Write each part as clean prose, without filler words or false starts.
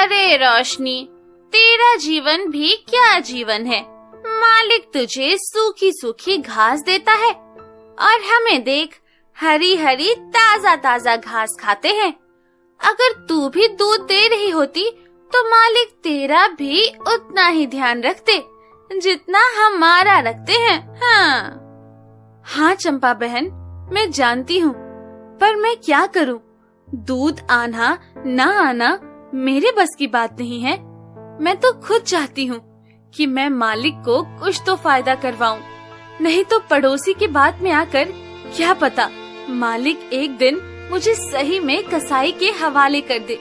अरे रोशनी, तेरा जीवन भी क्या जीवन है। मालिक तुझे सूखी सूखी घास देता है और हमें देख हरी हरी ताजा ताजा घास खाते हैं। अगर तू भी दूध दे रही होती तो मालिक तेरा भी उतना ही ध्यान रखते जितना हमारा रखते हैं। हाँ चंपा बहन, मैं जानती हूँ, पर मैं क्या करूँ? दूध आना ना आना मेरे बस की बात नहीं है। मैं तो खुद चाहती हूँ कि मैं मालिक को कुछ तो फायदा करवाऊं, नहीं तो पड़ोसी की बात में आकर क्या पता मालिक एक दिन मुझे सही में कसाई के हवाले कर दे।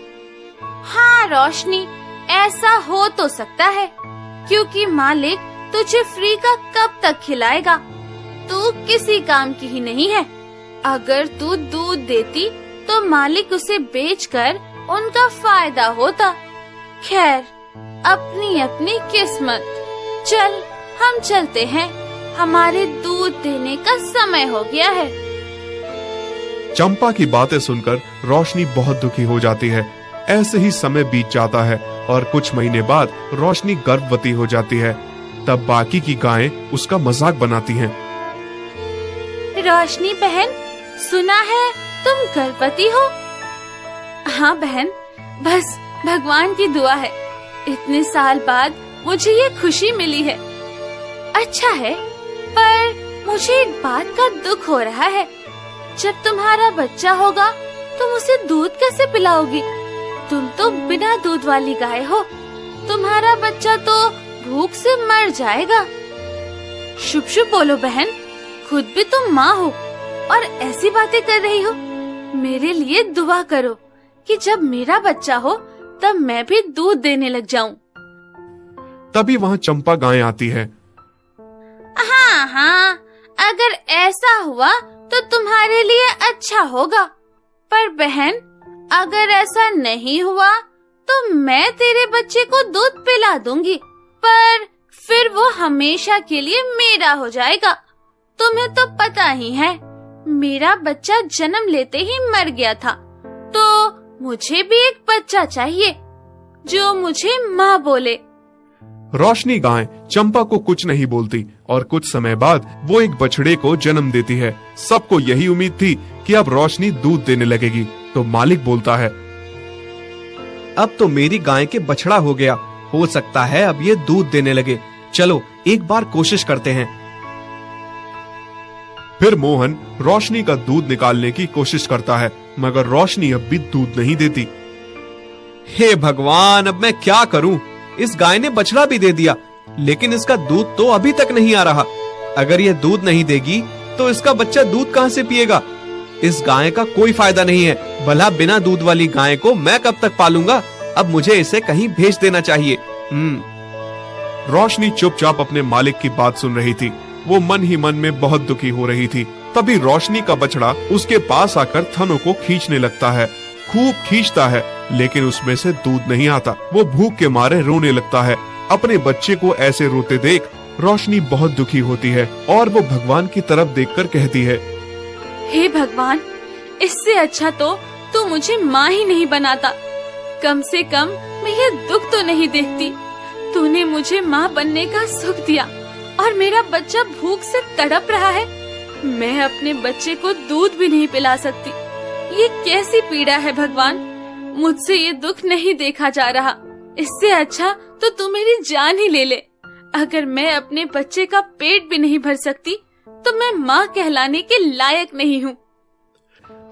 हाँ रोशनी, ऐसा हो तो सकता है, क्योंकि मालिक तुझे फ्री का कब तक खिलाएगा। तू किसी काम की ही नहीं है। अगर तू दूध देती तो मालिक उसे बेचकर उनका फायदा होता। खैर, अपनी अपनी किस्मत। चल हम चलते हैं, हमारे दूध देने का समय हो गया है। चंपा की बातें सुनकर रोशनी बहुत दुखी हो जाती है। ऐसे ही समय बीत जाता है और कुछ महीने बाद रोशनी गर्भवती हो जाती है। तब बाकी की गायें उसका मजाक बनाती हैं। रोशनी बहन, सुना है तुम गर्भवती हो? हाँ बहन, बस भगवान की दुआ है, इतने साल बाद मुझे ये खुशी मिली है। अच्छा है, पर मुझे एक बात का दुख हो रहा है। जब तुम्हारा बच्चा होगा तुम उसे दूध कैसे पिलाओगी? तुम तो बिना दूध वाली गाय हो, तुम्हारा बच्चा तो भूख से मर जाएगा। शुभ शुभ बोलो बहन, खुद भी तुम माँ हो और ऐसी बातें कर रही हो। मेरे लिए दुआ करो कि जब मेरा बच्चा हो तब मैं भी दूध देने लग जाऊं। तभी वहाँ चंपा गाय आती है। हाँ, अगर ऐसा हुआ तो तुम्हारे लिए अच्छा होगा, पर बहन अगर ऐसा नहीं हुआ तो मैं तेरे बच्चे को दूध पिला दूंगी, पर फिर वो हमेशा के लिए मेरा हो जाएगा। तुम्हें तो पता ही है, मेरा बच्चा जन्म लेते ही मर गया था, तो मुझे भी एक बच्चा चाहिए जो मुझे माँ बोले। रोशनी गाय चंपा को कुछ नहीं बोलती और कुछ समय बाद वो एक बछड़े को जन्म देती है। सबको यही उम्मीद थी कि अब रोशनी दूध देने लगेगी, तो मालिक बोलता है, अब तो मेरी गाय के बछड़ा हो गया, हो सकता है अब ये दूध देने लगे। चलो एक बार कोशिश करते हैं। फिर मोहन रोशनी का दूध निकालने की कोशिश करता है, मगर रोशनी अब भी दूध नहीं देती। हे भगवान, अब मैं क्या करूं? इस गाय ने बछड़ा भी दे दिया, लेकिन इसका दूध तो अभी तक नहीं आ रहा। अगर ये दूध नहीं देगी तो इसका बच्चा दूध कहां से पिएगा? इस गाय का कोई फायदा नहीं है। भला बिना दूध वाली गाय को मैं कब तक पालूंगा? अब मुझे इसे कहीं भेज देना चाहिए। रोशनी चुपचाप अपने मालिक की बात सुन रही थी। वो मन ही मन में बहुत दुखी हो रही थी। तभी रोशनी का बछड़ा उसके पास आकर थनों को खींचने लगता है। खूब खींचता है, लेकिन उसमें से दूध नहीं आता। वो भूख के मारे रोने लगता है। अपने बच्चे को ऐसे रोते देख रोशनी बहुत दुखी होती है और वो भगवान की तरफ देखकर कहती है, हे भगवान, इससे अच्छा तो तू मुझे माँ ही नहीं बनाता। कम से कम मैं ये दुख तो नहीं देखती। तूने मुझे माँ बनने का सुख दिया और मेरा बच्चा भूख से तड़प रहा है। मैं अपने बच्चे को दूध भी नहीं पिला सकती। ये कैसी पीड़ा है भगवान, मुझसे ये दुख नहीं देखा जा रहा। इससे अच्छा तो तू मेरी जान ही ले ले। अगर मैं अपने बच्चे का पेट भी नहीं भर सकती तो मैं माँ कहलाने के लायक नहीं हूँ।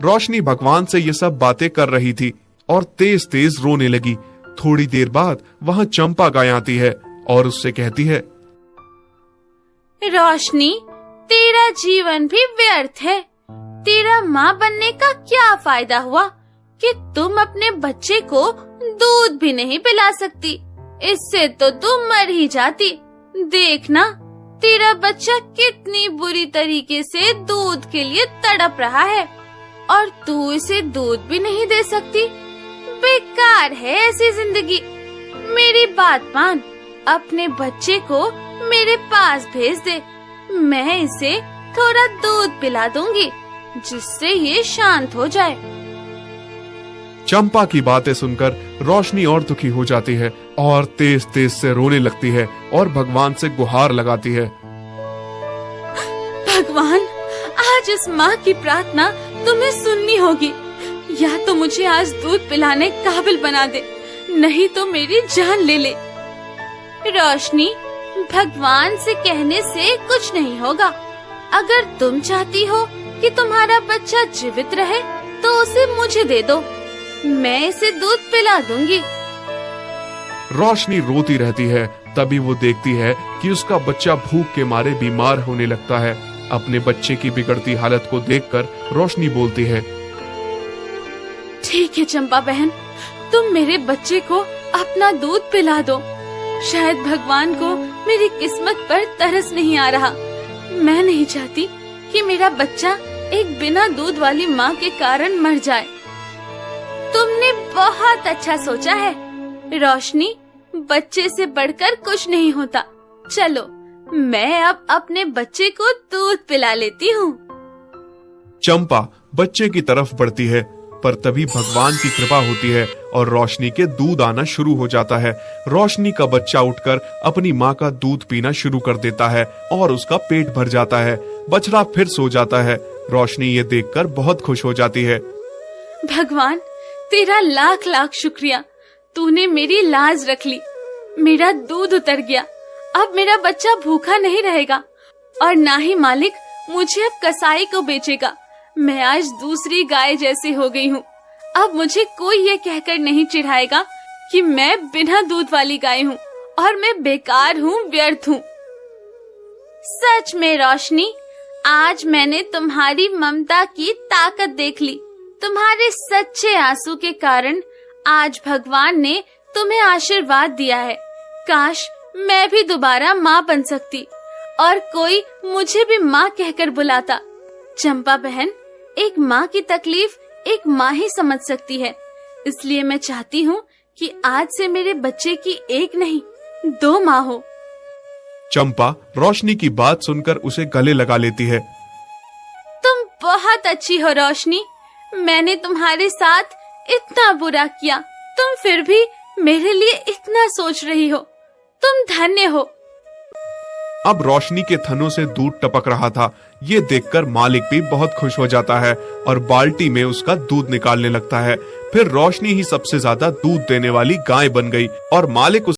रोशनी भगवान से ये सब बातें कर रही थी और तेज तेज रोने लगी। थोड़ी देर बाद वहाँ चंपा गाय आती है और उससे कहती है, रोशनी, तेरा जीवन भी व्यर्थ है। तेरा माँ बनने का क्या फायदा हुआ कि तुम अपने बच्चे को दूध भी नहीं पिला सकती। इससे तो तुम मर ही जाती। देखना, तेरा बच्चा कितनी बुरी तरीके से दूध के लिए तड़प रहा है और तू इसे दूध भी नहीं दे सकती। बेकार है ऐसी जिंदगी। मेरी बात मान, अपने बच्चे को मेरे पास भेज दे। मैं इसे थोड़ा दूध पिला दूंगी जिससे ये शांत हो जाए। चंपा की बातें सुनकर रोशनी और दुखी हो जाती है और तेज तेज से रोने लगती है और भगवान से गुहार लगाती है। भगवान, आज इस माँ की प्रार्थना तुम्हें सुननी होगी। या तो मुझे आज दूध पिलाने काबिल बना दे, नहीं तो मेरी जान ले ले। रोशनी, भगवान से कहने से कुछ नहीं होगा। अगर तुम चाहती हो कि तुम्हारा बच्चा जीवित रहे तो उसे मुझे दे दो, मैं इसे दूध पिला दूंगी। रोशनी रोती रहती है। तभी वो देखती है कि उसका बच्चा भूख के मारे बीमार होने लगता है। अपने बच्चे की बिगड़ती हालत को देखकर रोशनी बोलती है, ठीक है चंपा बहन, तुम मेरे बच्चे को अपना दूध पिला दो। शायद भगवान को मेरी किस्मत पर तरस नहीं आ रहा। मैं नहीं चाहती कि मेरा बच्चा एक बिना दूध वाली माँ के कारण मर जाए। तुमने बहुत अच्छा सोचा है रोशनी, बच्चे से बढ़कर कुछ नहीं होता। चलो, मैं अब अपने बच्चे को दूध पिला लेती हूँ। चंपा बच्चे की तरफ बढ़ती है, पर तभी भगवान की कृपा होती है और रोशनी के दूध आना शुरू हो जाता है। रोशनी का बच्चा उठकर अपनी माँ का दूध पीना शुरू कर देता है और उसका पेट भर जाता है। बछड़ा फिर सो जाता है। रोशनी ये देखकर बहुत खुश हो जाती है। भगवान, तेरा लाख लाख शुक्रिया, तूने मेरी लाज रख ली। मेरा दूध उतर गया। अब मेरा बच्चा भूखा नहीं रहेगा और ना ही मालिक मुझे अब कसाई को बेचेगा। मैं आज दूसरी गाय जैसी हो गई हूँ। अब मुझे कोई ये कहकर नहीं चिढ़ाएगा कि मैं बिना दूध वाली गाय हूँ और मैं बेकार हूँ, व्यर्थ हूँ। सच में रोशनी, आज मैंने तुम्हारी ममता की ताकत देख ली। तुम्हारे सच्चे आंसू के कारण आज भगवान ने तुम्हें आशीर्वाद दिया है। काश मैं भी दोबारा माँ बन सकती और कोई मुझे भी माँ कहकर बुलाता। चंपा बहन, एक माँ की तकलीफ एक माँ ही समझ सकती है। इसलिए मैं चाहती हूँ कि आज से मेरे बच्चे की एक नहीं 2 माँ हो। चंपा रोशनी की बात सुनकर उसे गले लगा लेती है। तुम बहुत अच्छी हो रोशनी। मैंने तुम्हारे साथ इतना बुरा किया, तुम फिर भी मेरे लिए इतना सोच रही हो। तुम धन्य हो। अब रोशनी के थनों से दूध टपक रहा था। ये देखकर मालिक भी बहुत खुश हो जाता है और बाल्टी में उसका दूध निकालने लगता है। फिर रोशनी ही सबसे ज्यादा दूध देने वाली गाय बन गई और मालिक